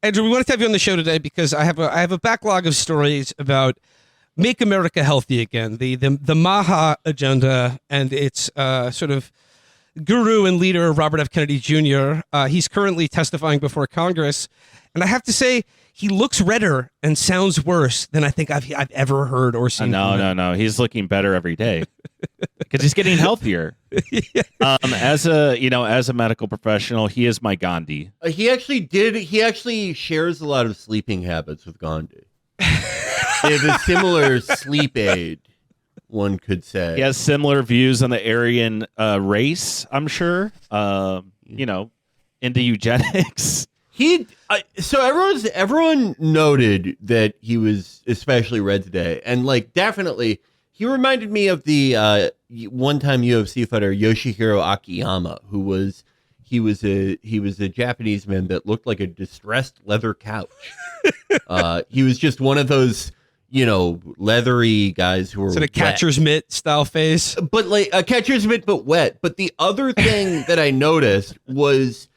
Andrew, we wanted to have you on the show today because I have a backlog of stories about Make America Healthy Again, the MAHA agenda, and its sort of guru and leader, Robert F. Kennedy Jr. He's currently testifying before Congress, and I have to say, he looks redder and sounds worse than I think I've ever heard or seen. No. He's looking better every day because he's getting healthier. As a medical professional, he is my Gandhi. He actually shares a lot of sleeping habits with Gandhi. They have a similar sleep aid, one could say. He has similar views on the Aryan race, I'm sure. Into eugenics. So everyone noted that he was especially red today, and like definitely he reminded me of the one-time UFC fighter Yoshihiro Akiyama, who was a Japanese man that looked like a distressed leather couch. He was just one of those leathery guys who were sort of catcher's mitt style face, but like a catcher's mitt, but wet. But the other thing that I noticed was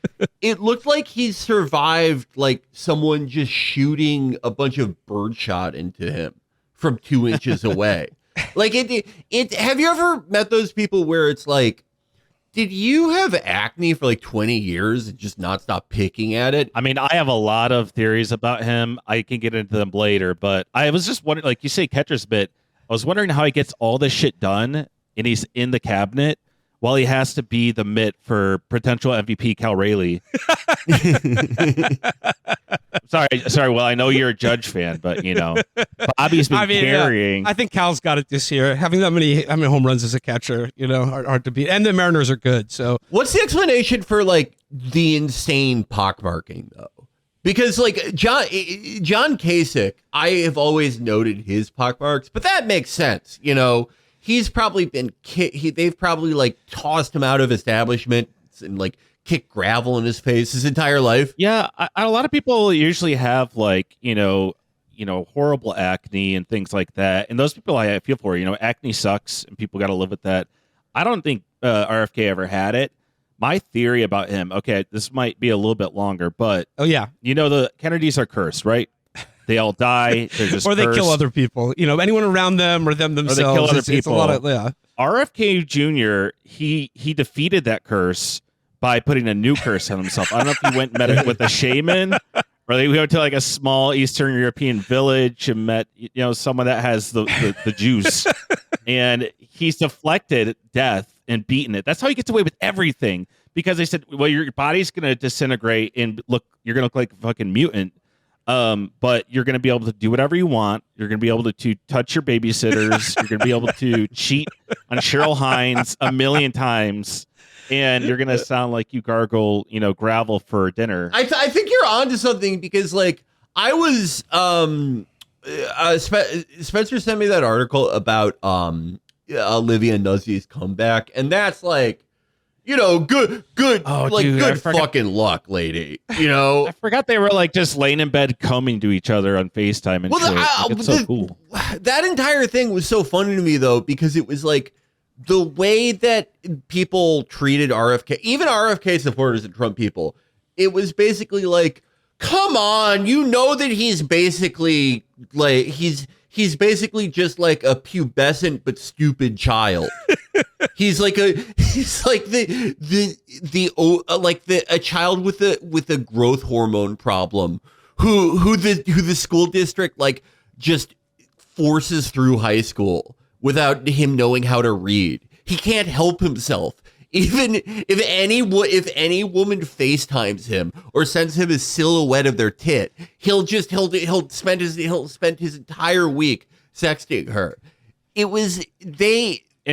it looked like he survived like someone just shooting a bunch of birdshot into him from 2 inches away. Like it. Have you ever met those people where it's like, did you have acne for like 20 years and just not stop picking at it? I mean, I have a lot of theories about him. I can get into them later, but I was just wondering, like you say, catcher's mitt. I was wondering how he gets all this shit done and he's in the cabinet while he has to be the mitt for potential MVP Cal Raleigh. Sorry. Well, I know you're a Judge fan, but Bobby's been carrying. I think Cal's got it this year. Having that many home runs as a catcher, hard to beat. And the Mariners are good. So what's the explanation for like the insane pockmarking though? Because like John Kasich, I have always noted his pockmarks, but that makes sense. He's probably been they've probably like tossed him out of establishments and like kicked gravel in his face his entire life. Yeah, a lot of people usually have like horrible acne and things like that, and those people I feel for. Acne sucks, and people got to live with that. I don't think RFK ever had it. My theory about him. Okay, this might be a little bit longer, but the Kennedys are cursed, right? They all die. They're just or they cursed. kill other people. Anyone around them or them themselves. Or they kill other it's a lot of, RFK Jr. He defeated that curse by putting a new curse on himself. I don't know if he went and met it with a shaman, or they went to like a small Eastern European village and met someone that has the juice, and he's deflected death and beaten it. That's how he gets away with everything, because they said, well, your body's going to disintegrate and you're going to look like a fucking mutant. But you're going to be able to do whatever you want. You're going to be able to touch your babysitters. You're going to be able to cheat on Cheryl Hines a million times. And you're going to sound like you gargle, gravel for dinner. I think you're onto something, because like I was, Spencer sent me that article about, Olivia Nuzzi's comeback. And that's like, good, good fucking luck, lady. I forgot they were like just laying in bed combing to each other on FaceTime and shit. It's so cool. That entire thing was so funny to me though, because it was like the way that people treated RFK, even RFK supporters and Trump people. It was basically like, come on, that he's basically like he's basically just like a pubescent but stupid child. He's like a child with a growth hormone problem who the school district like just forces through high school without him knowing how to read. He can't help himself. Even if any woman FaceTimes him or sends him a silhouette of their tit, he'll spend his entire week sexting her. And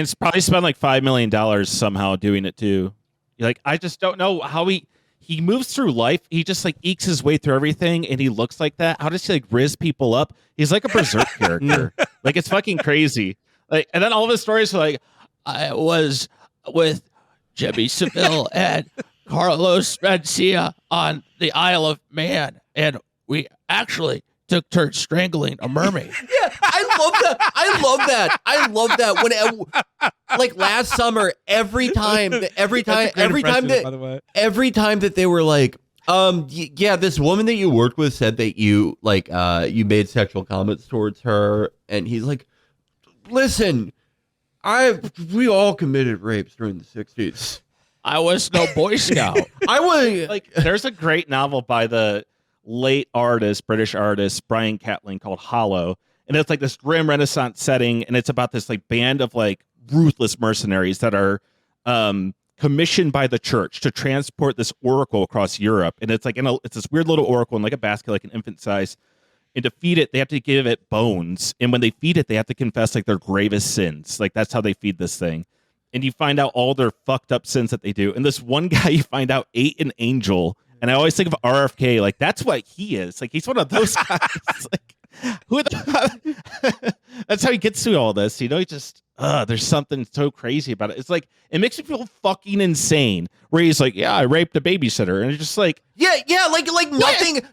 it's probably spent like $5 million somehow doing it too. Like, I just don't know how he moves through life. He just like ekes his way through everything, and he looks like that. How does he like riz people up? He's like a berserk character. Like, it's fucking crazy. Like, and then all of his stories are like, I was with Jimmy Savile and Carlos Mencia on the Isle of Man, and we actually took turns strangling a mermaid. Yeah, I love that. When like last summer, every time that they were like, Yeah, this woman that you worked with said that you you made sexual comments towards her, and he's like, listen, we all committed rapes during the 60s. I was no Boy Scout. I was like, there's a great novel by the late British artist Brian Catling called Hollow, and it's like this grim Renaissance setting, and it's about this like band of like ruthless mercenaries that are commissioned by the church to transport this oracle across Europe, and it's like it's this weird little oracle in like a basket, like an infant size. And to feed it, they have to give it bones, and when they feed it, they have to confess like their gravest sins. Like that's how they feed this thing. And you find out all their fucked up sins that they do. And this one guy you find out ate an angel. And I always think of RFK, like that's what he is. Like he's one of those guys. Like who that's how he gets through all this. You know, he just there's something so crazy about it. It's like it makes me feel fucking insane. Where he's like, yeah, I raped a babysitter, and it's just like, yeah, like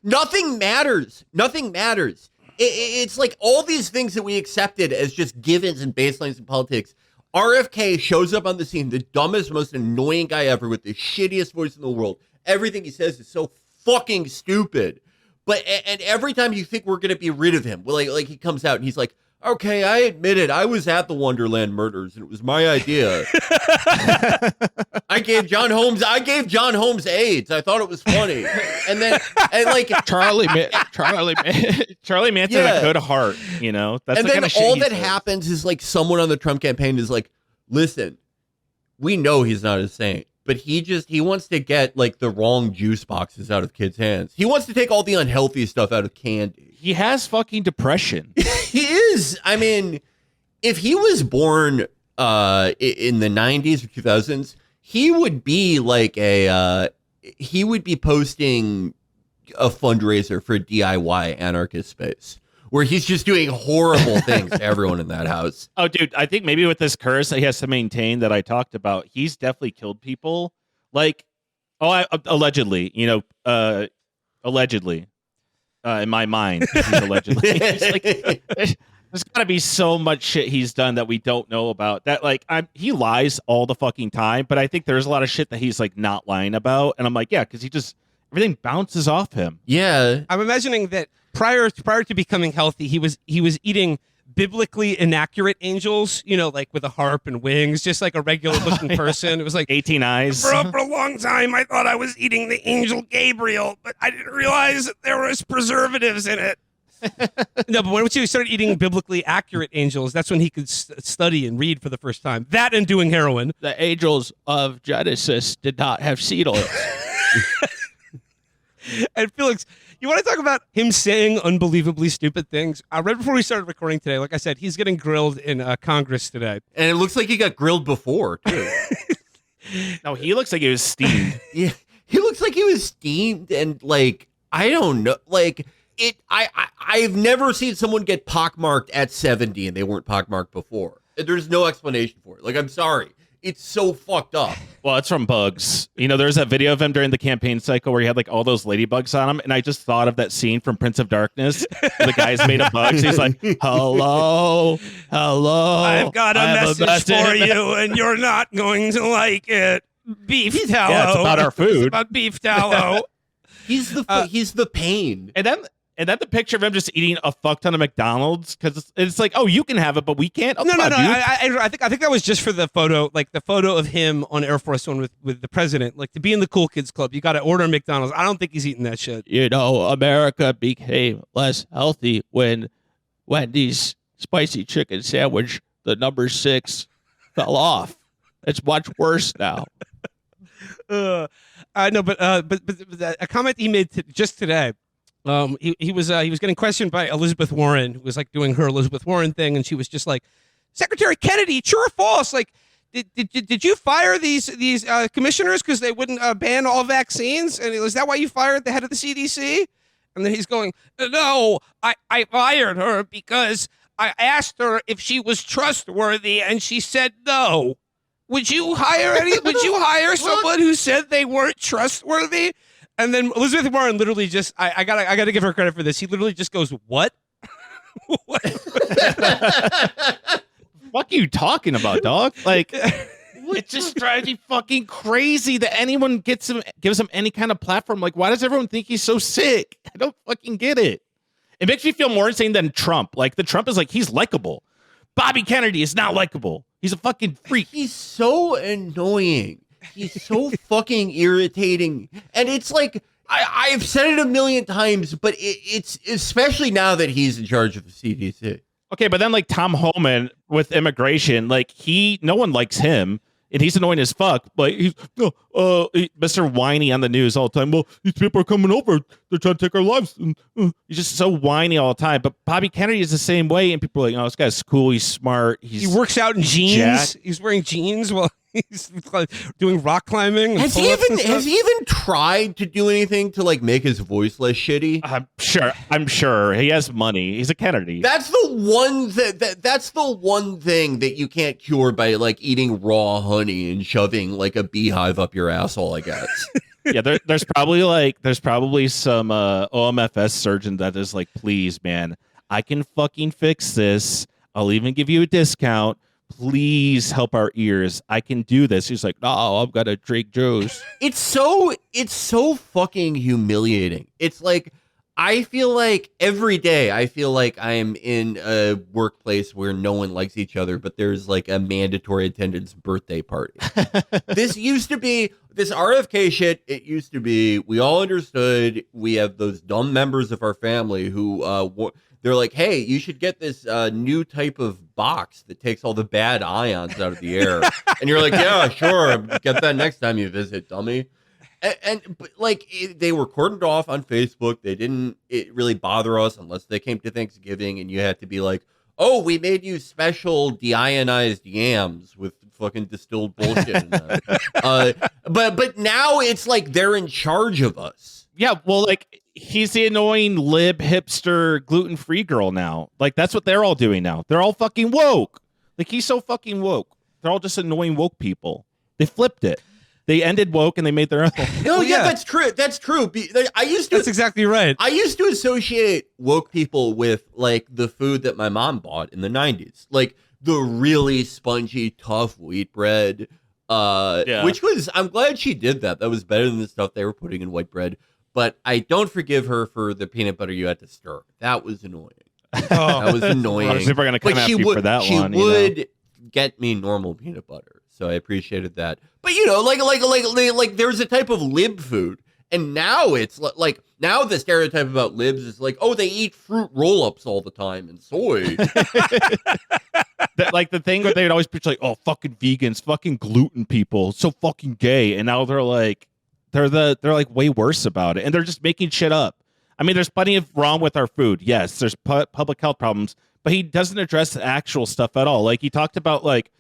nothing matters. Nothing matters. It's like all these things that we accepted as just givens and baselines in politics. RFK shows up on the scene, the dumbest, most annoying guy ever with the shittiest voice in the world. Everything he says is so fucking stupid. And every time you think we're gonna be rid of him, like he comes out and he's like, okay, I admit it, I was at the Wonderland murders and it was my idea. I gave John Holmes AIDS. I thought it was funny. And like Charlie Manson had a good heart, you know. That's and the then kind of shit all he that says. happens is like someone on the Trump campaign is like, listen, we know he's not a saint, but he wants to get like the wrong juice boxes out of kids' hands. He wants to take all the unhealthy stuff out of candy. He has fucking depression. He is. I mean, if he was born in the 90s or 2000s, he would be like he would be posting a fundraiser for DIY anarchist space where he's just doing horrible things to everyone in that house. Oh, dude, I think maybe with this curse he has to maintain that I talked about, he's definitely killed people. Like, allegedly, you know, allegedly. In my mind, he's allegedly. It's like, there's got to be so much shit he's done that we don't know about. That like he lies all the fucking time, but I think there's a lot of shit that he's like not lying about, and I'm like, yeah, because he just everything bounces off him. Yeah, I'm imagining that prior to becoming healthy, he was eating biblically inaccurate angels, you know, like with a harp and wings, just like a regular looking person. It was like 18 eyes. For a long time, I thought I was eating the angel Gabriel, but I didn't realize that there was preservatives in it. No, but once he started eating biblically accurate angels, that's when he could study and read for the first time. That and doing heroin. The angels of Genesis did not have seed oils. And Felix, you want to talk about him saying unbelievably stupid things? Right before we started recording today, like I said, he's getting grilled in Congress today. and it looks like he got grilled before too. No, he looks like he was steamed. Yeah, he looks like he was steamed, and like I don't know, like it. I've never seen someone get pockmarked at 70 and they weren't pockmarked before. There's no explanation for it. Like, I'm sorry, it's so fucked up. Well, it's from bugs. You know, there's that video of him during the campaign cycle where he had like all those ladybugs on him, and I just thought of that scene from Prince of Darkness. The guy's made of bugs. He's like, hello. I've got a message for you, and you're not going to like it. Beef tallow. Yeah, it's about our food. It's about beef tallow. He's the pain. And then the picture of him just eating a fuck ton of McDonald's, because it's like, oh, you can have it, but we can't. Oh, No. dude. I think that was just for the photo, like the photo of him on Air Force One with the president. Like, to be in the cool kids club, you got to order McDonald's. I don't think he's eating that shit. You know, America became less healthy when Wendy's spicy chicken sandwich, the number 6, fell off. It's much worse now. I know, but a comment he made just today. He was getting questioned by Elizabeth Warren, who was like doing her Elizabeth Warren thing, and she was just like, Secretary Kennedy, true or false? Like, did you fire these commissioners because they wouldn't ban all vaccines? And is that why you fired the head of the CDC? And then he's going, no, I fired her because I asked her if she was trustworthy, and she said no. Would you hire someone who said they weren't trustworthy? And then Elizabeth Warren literally just, I gotta give her credit for this. He literally just goes, what? What? Fuck you talking about, dog? Like, It just drives me fucking crazy that anyone gives him any kind of platform. Like, why does everyone think he's so sick? I don't fucking get it. It makes me feel more insane than Trump. Like, the Trump is like, he's likable. Bobby Kennedy is not likable. He's a fucking freak. He's so annoying. He's so fucking irritating. And it's like, I've said it a million times, but it's especially now that he's in charge of the CDC. Okay, but then like Tom Homan with immigration, like no one likes him, and he's annoying as fuck. Like he's Mr. Whiny on the news all the time. Well, these people are coming over, they're trying to take our lives. And, he's just so whiny all the time. But Bobby Kennedy is the same way, and people are like, this guy's cool, he's smart, he works out in jeans. jacked. He's wearing jeans while he's doing rock climbing. And Has he even tried to do anything to like make his voice less shitty? I'm sure he has money. He's a Kennedy. That's the one thing that you can't cure by like eating raw honey and shoving like a beehive up your asshole, I guess. Yeah, there's probably some OMFS surgeon that is like, please, man, I can fucking fix this. I'll even give you a discount. Please help our ears. I can do this. He's like, no, I've got to drink juice. It's so fucking humiliating. It's like, I feel like every day I feel like I'm in a workplace where no one likes each other, but there's like a mandatory attendance birthday party. This RFK shit, it used to be, we all understood. We have those dumb members of our family who, they're like, hey, you should get this new type of box that takes all the bad ions out of the air. And you're like, yeah, sure. Get that next time you visit, dummy. But they were cordoned off on Facebook. They didn't really bother us unless they came to Thanksgiving and you had to be like, oh, we made you special deionized yams with fucking distilled bullshit in them. But now it's like they're in charge of us. Yeah, well, like, he's the annoying lib hipster gluten-free girl now. Like, that's what they're all doing now. They're all fucking woke. Like, he's so fucking woke. They're all just annoying woke people. They flipped it. They ended woke and they made their own. No, yeah, that's true. That's true. That's exactly right. I used to associate woke people with like the food that my mom bought in the 90s, like the really spongy, tough wheat bread. Which was, I'm glad she did that. That was better than the stuff they were putting in white bread. But I don't forgive her for the peanut butter you had to stir. That was annoying. That was annoying. I was never going to come after you for that one. She would get me normal peanut butter. So I appreciated that. But like there's a type of lib food, and now it's like now the stereotype about libs is like, oh, they eat fruit roll-ups all the time and soy. Like the thing where they'd always preach like, oh, fucking vegans, fucking gluten people, so fucking gay, and now they're like way worse about it, and they're just making shit up. I mean, there's plenty of wrong with our food. Yes, there's public health problems, but he doesn't address the actual stuff at all. Like he talked about like,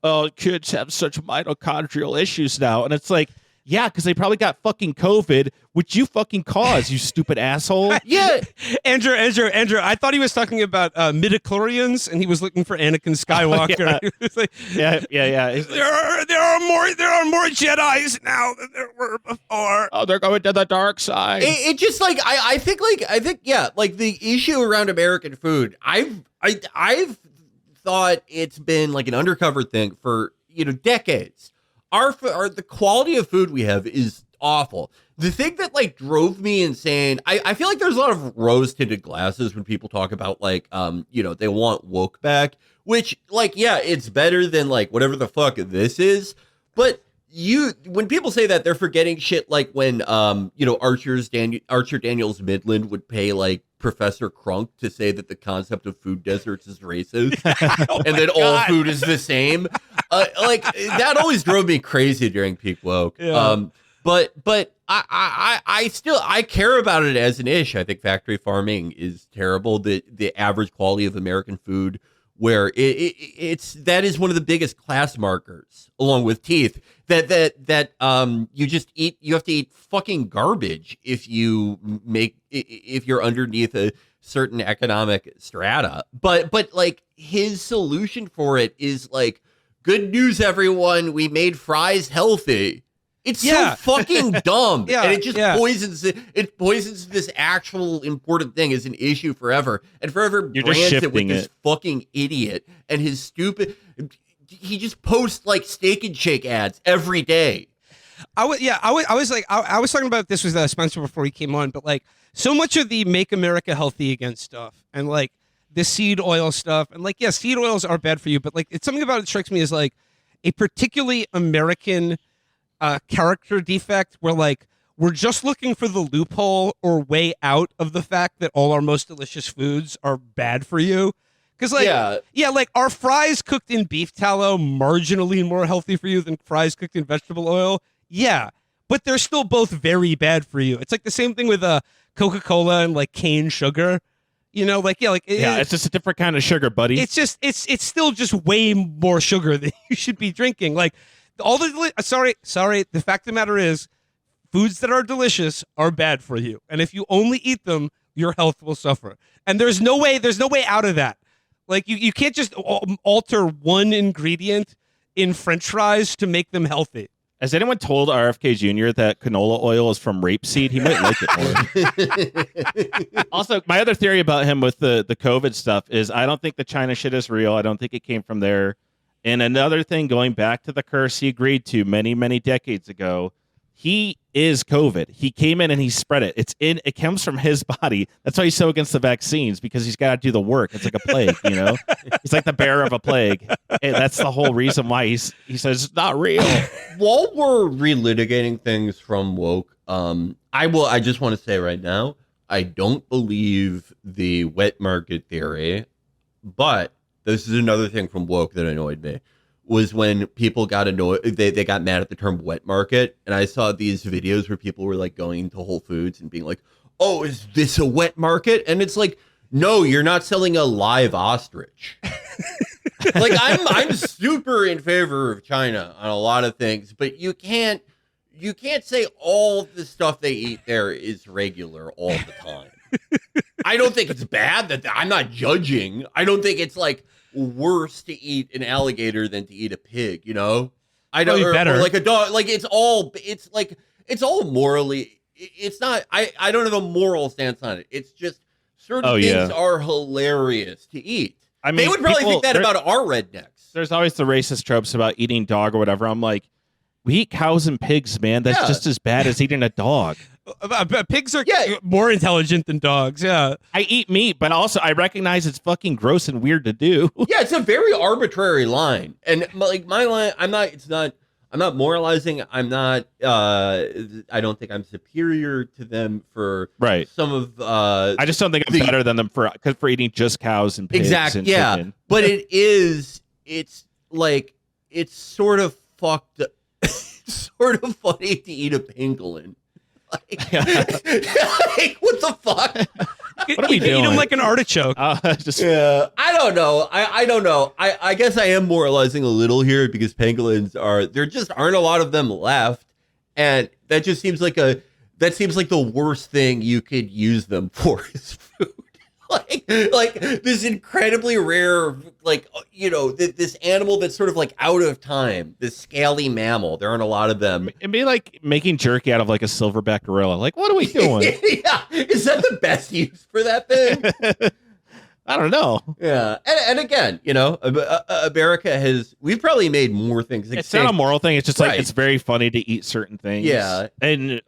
oh, kids have such mitochondrial issues now. And it's like, yeah, because they probably got fucking COVID, which you fucking caused, you stupid asshole. Yeah. Andrew, I thought he was talking about midichlorians, and he was looking for Anakin Skywalker. Yeah. He was like, yeah. There are more Jedis now than there were before. Oh, they're going to the dark side. It just like I think the issue around American food, I've thought it's been like an undercover thing for decades. The quality of food we have is awful. The thing that like drove me insane, I feel like there's a lot of rose-tinted glasses when people talk about like they want woke back, which like it's better than like whatever the fuck this is. But when people say that, they're forgetting shit like when Archer Daniels Midland would pay like Professor Crunk to say that the concept of food deserts is racist and that all food is the same. Like that always drove me crazy during peak woke. Yeah. But I care about it as an issue. I think factory farming is terrible. The average quality of American food, where that is one of the biggest class markers, along with teeth. That you have to eat fucking garbage if you're underneath a certain economic strata. But like his solution for it is like, good news, everyone, we made fries healthy. It's so fucking dumb. Yeah, and it just poisons it. It poisons this actual important thing as an issue forever. And forever You're brands just it with shifting this it. fucking idiot and his stupid. he just posts like Steak and Shake ads every day. I was talking about this with Spencer before he came on, but like so much of the Make America Healthy Again stuff and like the seed oil stuff and like, yeah, seed oils are bad for you, but like it's something about it strikes me as like a particularly American character defect where like we're just looking for the loophole or way out of the fact that all our most delicious foods are bad for you. Because like, yeah, like are fries cooked in beef tallow marginally more healthy for you than fries cooked in vegetable oil? Yeah, but they're still both very bad for you. It's like the same thing with Coca-Cola and like cane sugar. You know, like it's just a different kind of sugar, buddy. It's just it's still just way more sugar than you should be drinking. Like all the sorry, the fact of the matter is, foods that are delicious are bad for you, and if you only eat them, your health will suffer. And there's no way out of that. Like you can't just alter one ingredient in French fries to make them healthy. Has anyone told RFK Jr. that canola oil is from rapeseed? He might like it more. Also, my other theory about him with the COVID stuff is I don't think the China shit is real. I don't think it came from there. And another thing, going back to the curse he agreed to many, many decades ago, he is COVID. He came in and he spread it. It comes from his body. That's why he's so against the vaccines, because he's got to do the work. It's like a plague, you know? He's like the bearer of a plague. And that's the whole reason why he says it's not real. While we're relitigating things from woke, I just want to say right now, I don't believe the wet market theory, but this is another thing from woke that annoyed me. Was when people got annoyed, they got mad at the term wet market. And I saw these videos where people were like going to Whole Foods and being like, oh, is this a wet market? And it's like, no, you're not selling a live ostrich. Like I'm super in favor of China on a lot of things, but you can't say all the stuff they eat there is regular all the time. I don't think it's bad I'm not judging. I don't think it's like worse to eat an alligator than to eat a pig, you know? I don't or like a dog. Like it's all morally. It's not. I don't have a moral stance on it. It's just certain things are hilarious to eat. I mean, they would probably think that about our rednecks. There's always the racist tropes about eating dog or whatever. I'm like, we eat cows and pigs, man. That's just as bad as eating a dog. Pigs are more intelligent than dogs. Yeah, I eat meat, but also I recognize it's fucking gross and weird to do. Yeah, it's a very arbitrary line, and like my line, I'm not moralizing. I'm not. I don't think I'm superior to them for some of. I just don't think I'm better than them for eating just cows and pigs. Exactly. And yeah, chicken. But it's like it's sort of fucked. It's sort of funny to eat a pangolin. Like, what the fuck? What are we doing? Eat them like an artichoke. I don't know. I don't know. I guess I am moralizing a little here because pangolins there just aren't a lot of them left, and that just seems like the worst thing you could use them for is food. like this incredibly rare, like, you know, this animal that's sort of like out of time, this scaly mammal. There aren't a lot of them. It'd be like making jerky out of like a silverback gorilla. Like, what are we doing? Yeah, is that the best use for that thing? I don't know. Yeah, and again, you know, America we've probably made more things. It's not a moral thing. It's just like it's very funny to eat certain things. Yeah, and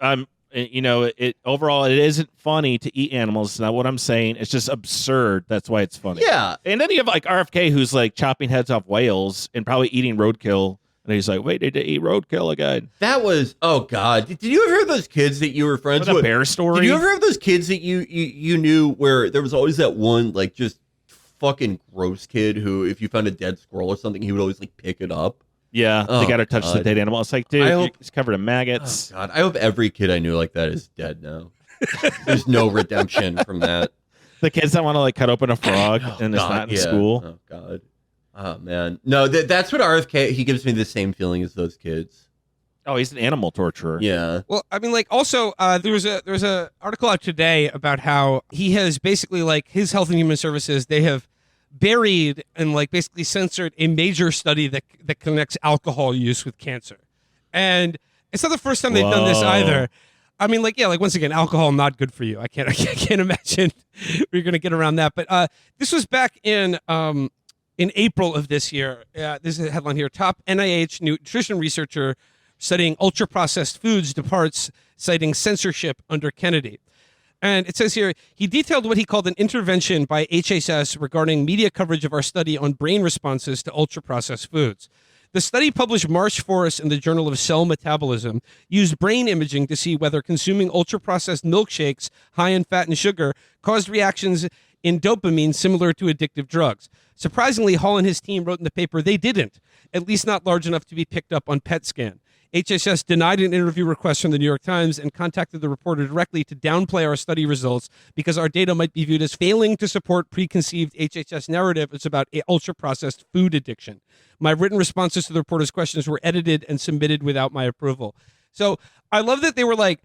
you know, overall, it isn't funny to eat animals. It's not what I'm saying. It's just absurd. That's why it's funny. Yeah. And then you have like RFK, who's like chopping heads off whales and probably eating roadkill. And he's like, wait, did they eat roadkill again? That was, oh God. Did you ever have those kids that you were friends with? The bear story? Did you ever have those kids that you knew where there was always that one, like, just fucking gross kid who, if you found a dead squirrel or something, he would always like pick it up? Yeah, they got to touch the dead animal. It's like, dude, it's covered in maggots. Oh God, I hope every kid I knew like that is dead now. There's no redemption from that. The kids that want to like cut open a frog and it's not in school. Oh God. Oh man. No, that's what RFK. He gives me the same feeling as those kids. Oh, he's an animal torturer. Yeah. Well, I mean, like, also, there was a article out today about how he has basically, like, his Health and Human Services, they have buried and like basically censored a major study that connects alcohol use with cancer. And it's not the first time they've done this either. I mean, like, yeah, like once again, alcohol not good for you. I can't imagine we're gonna get around that. But this was back in in April of this year. This is a headline here. Top NIH nutrition researcher studying ultra-processed foods departs, citing censorship under Kennedy. And it says here, he detailed what he called an intervention by HHS regarding media coverage of our study on brain responses to ultra-processed foods. The study, published March 4th in the Journal of Cell Metabolism, used brain imaging to see whether consuming ultra-processed milkshakes high in fat and sugar caused reactions in dopamine similar to addictive drugs. Surprisingly, Hall and his team wrote in the paper they didn't, at least not large enough to be picked up on PET scan. HHS denied an interview request from the New York Times and contacted the reporter directly to downplay our study results because our data might be viewed as failing to support preconceived HHS narratives about ultra-processed food addiction. My written responses to the reporter's questions were edited and submitted without my approval. So I love that they were like,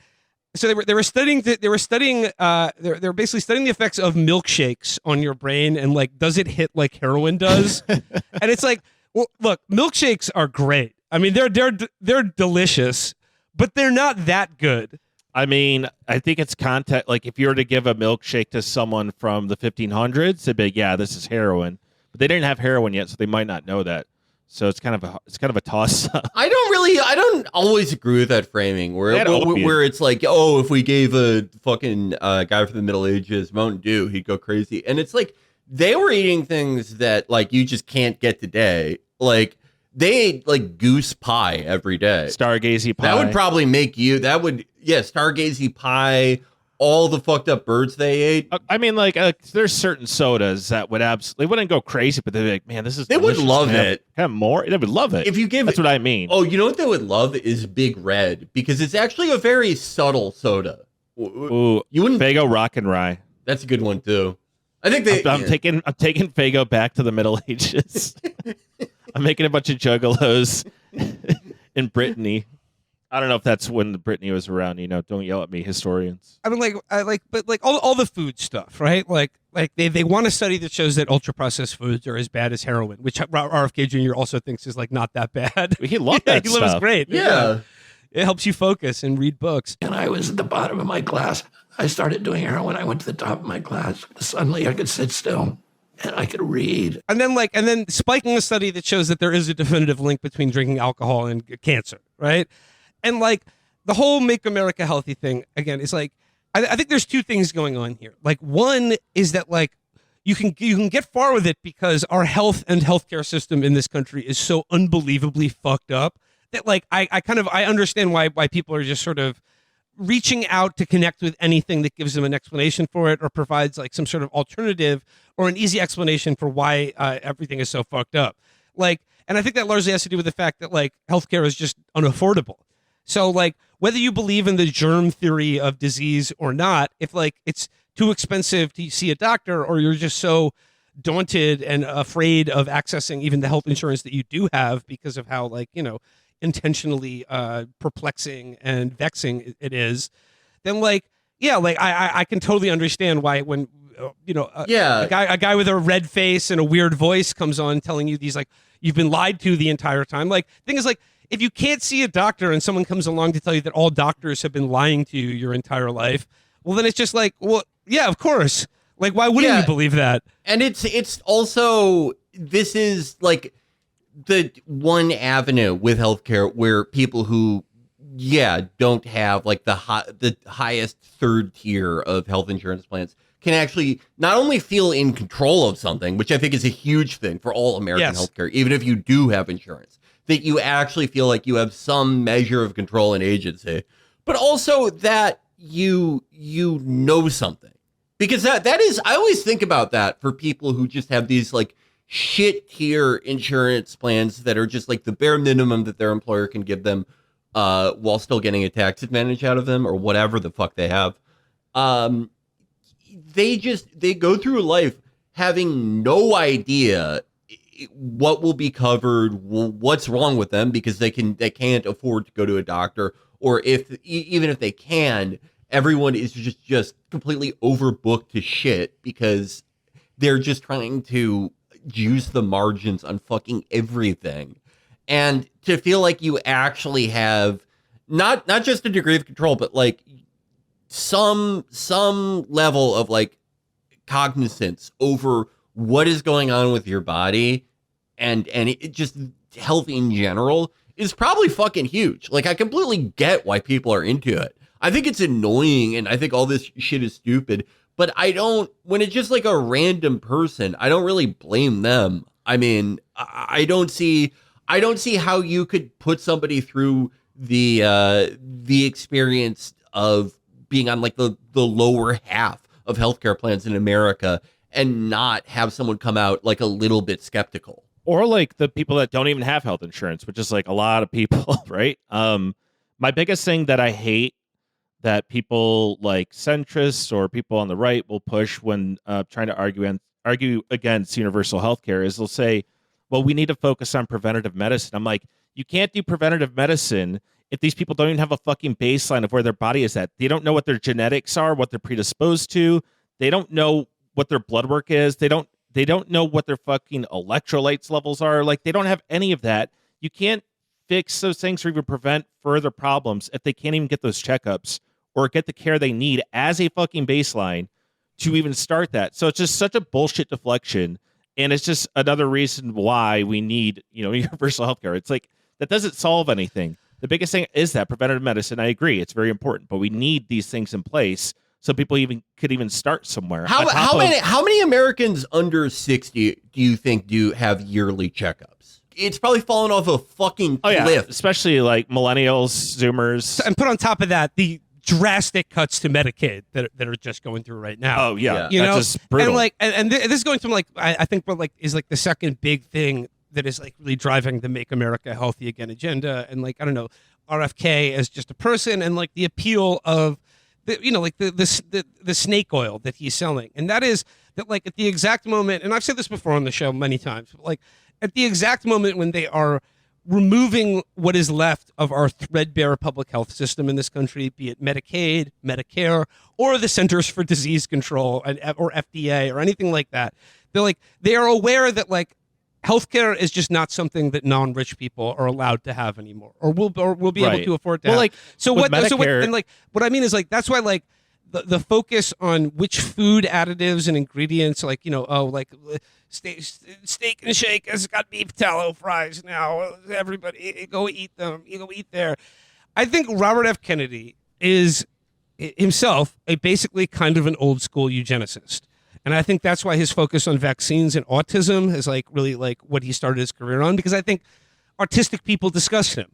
so they were basically studying the effects of milkshakes on your brain and like, does it hit like heroin does? And it's like, well, look, milkshakes are great. I mean, they're delicious, but they're not that good. I mean, I think it's context. Like, if you were to give a milkshake to someone from the 1500s, they'd be like, "Yeah, this is heroin," but they didn't have heroin yet, so they might not know that. So it's kind of a toss up. I don't always agree with that framing where it's like, oh, if we gave a fucking guy from the Middle Ages Mountain Dew, he'd go crazy. And it's like they were eating things that like you just can't get today. Like they ate like goose pie every day. Stargazy pie. That would probably make you. Stargazy pie. All the fucked up birds they ate. I mean, like, there's certain sodas that would absolutely, they wouldn't go crazy, but they'd be like, man, this is They would love it. Have more. They would love it. If you give That's what I mean. Oh, you know what they would love is Big Red, because it's actually a very subtle soda. Ooh, you wouldn't. Faygo Rock and Rye. That's a good one too. I think they. I'm taking Faygo back to the Middle Ages. I'm making a bunch of juggalos in Brittany. I don't know if that's when Brittany was around. You know, don't yell at me, historians. I mean, but all the food stuff, right? Like they want a study that shows that ultra processed foods are as bad as heroin, which RFK Jr. also thinks is like not that bad. He loved that He stuff. loves great. Yeah. It helps you focus and read books. And I was at the bottom of my class. I started doing heroin. I went to the top of my class. Suddenly I could sit still and I could read. And then spiking a study that shows that there is a definitive link between drinking alcohol and cancer, right? And like the whole Make America Healthy thing, again, is like, I think there's two things going on here. Like one is that like you can get far with it because our health and healthcare system in this country is so unbelievably fucked up that like I understand why people are just sort of reaching out to connect with anything that gives them an explanation for it or provides like some sort of alternative or an easy explanation for why everything is so fucked up. Like, and I think that largely has to do with the fact that like healthcare is just unaffordable. So like whether you believe in the germ theory of disease or not, if like it's too expensive to see a doctor or you're just so daunted and afraid of accessing even the health insurance that you do have because of how like, you know, intentionally perplexing and vexing it is, then like, yeah, like I can totally understand why when, a guy with a red face and a weird voice comes on telling you these like, you've been lied to the entire time. Like thing is like, if you can't see a doctor and someone comes along to tell you that all doctors have been lying to you your entire life, well, then it's just like, well, yeah, of course. Like, why wouldn't you believe that? And it's also, this is like the one avenue with healthcare where people who, don't have like the highest third tier of health insurance plans can actually not only feel in control of something, which I think is a huge thing for all American healthcare, even if you do have insurance, that you actually feel like you have some measure of control and agency, but also that you know something. Because that is, I always think about that for people who just have these like shit tier insurance plans that are just like the bare minimum that their employer can give them while still getting a tax advantage out of them or whatever the fuck they have. They go through life having no idea what will be covered, what's wrong with them, because they can't afford to go to a doctor, or even if they can, everyone is just completely overbooked to shit because they're just trying to use the margins on fucking everything. And to feel like you actually have not just a degree of control, but like some level of like cognizance over what is going on with your body and it just health in general is probably fucking huge. Like, I completely get why people are into it. I think it's annoying and I think all this shit is stupid, but when it's just like a random person, I don't really blame them. I mean, I don't see how you could put somebody through the experience of being on like the lower half of healthcare plans in America and not have someone come out like a little bit skeptical. Or like the people that don't even have health insurance, which is like a lot of people, right? My biggest thing that I hate that people like centrists or people on the right will push when trying to argue against universal healthcare is they'll say, well, we need to focus on preventative medicine. I'm like, you can't do preventative medicine if these people don't even have a fucking baseline of where their body is at. They don't know what their genetics are, what they're predisposed to. They don't know what their blood work is. They don't know what their fucking electrolytes levels are. Like, they don't have any of that. You can't fix those things or even prevent further problems if they can't even get those checkups or get the care they need as a fucking baseline to even start that. So it's just such a bullshit deflection. And it's just another reason why we need, universal healthcare. It's like, that doesn't solve anything. The biggest thing is that preventative medicine. I agree. It's very important, but we need these things in place so people could even start somewhere. How many Americans under 60 do you think have yearly checkups? It's probably fallen off a fucking cliff. Yeah, especially like millennials, Zoomers. And put on top of that the drastic cuts to Medicaid that are just going through right now. Oh yeah, That's just brutal. And like, and this is going from like, I think what like is like the second big thing that is like really driving the Make America Healthy Again agenda. And like, I don't know, RFK as just a person and like the appeal of the snake oil that he's selling. And that is that like at the exact moment, and I've said this before on the show many times, but like at the exact moment when they are removing what is left of our threadbare public health system in this country, be it Medicaid, Medicare, or the Centers for Disease Control or FDA or anything like that. They are aware that like healthcare is just not something that non-rich people are allowed to have anymore, or will be able to afford to have. Like, so what I mean is like that's why like the focus on which food additives and ingredients, like steak and shake has got beef tallow fries now. Everybody go eat them. You go eat there. I think Robert F. Kennedy is himself a basically kind of an old school eugenicist. And I think that's why his focus on vaccines and autism is like really like what he started his career on, because I think autistic people disgust him.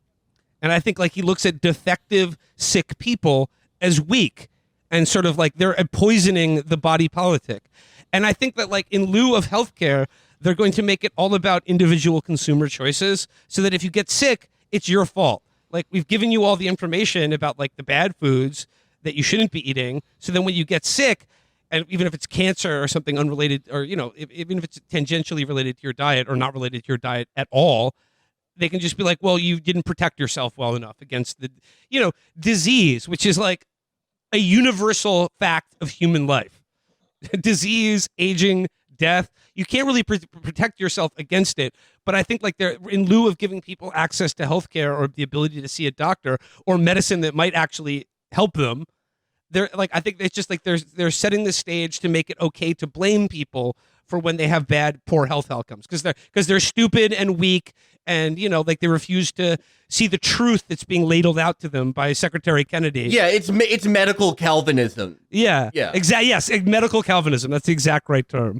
And I think like he looks at defective, sick people as weak and sort of like they're poisoning the body politic. And I think that like in lieu of healthcare, they're going to make it all about individual consumer choices so that if you get sick, it's your fault. Like we've given you all the information about like the bad foods that you shouldn't be eating. So then when you get sick, and even if it's cancer or something unrelated, or, even if it's tangentially related to your diet or not related to your diet at all, they can just be like, well, you didn't protect yourself well enough against the, disease, which is like a universal fact of human life. Disease, aging, death. You can't really protect yourself against it. But I think like they're in lieu of giving people access to healthcare or the ability to see a doctor or medicine that might actually help them, they're like, I think it's just like they're setting the stage to make it okay to blame people for when they have poor health outcomes because they're stupid and weak and like they refuse to see the truth that's being ladled out to them by Secretary Kennedy. Yeah, it's medical Calvinism. Yeah. Exactly. Yes, medical Calvinism. That's the exact right term.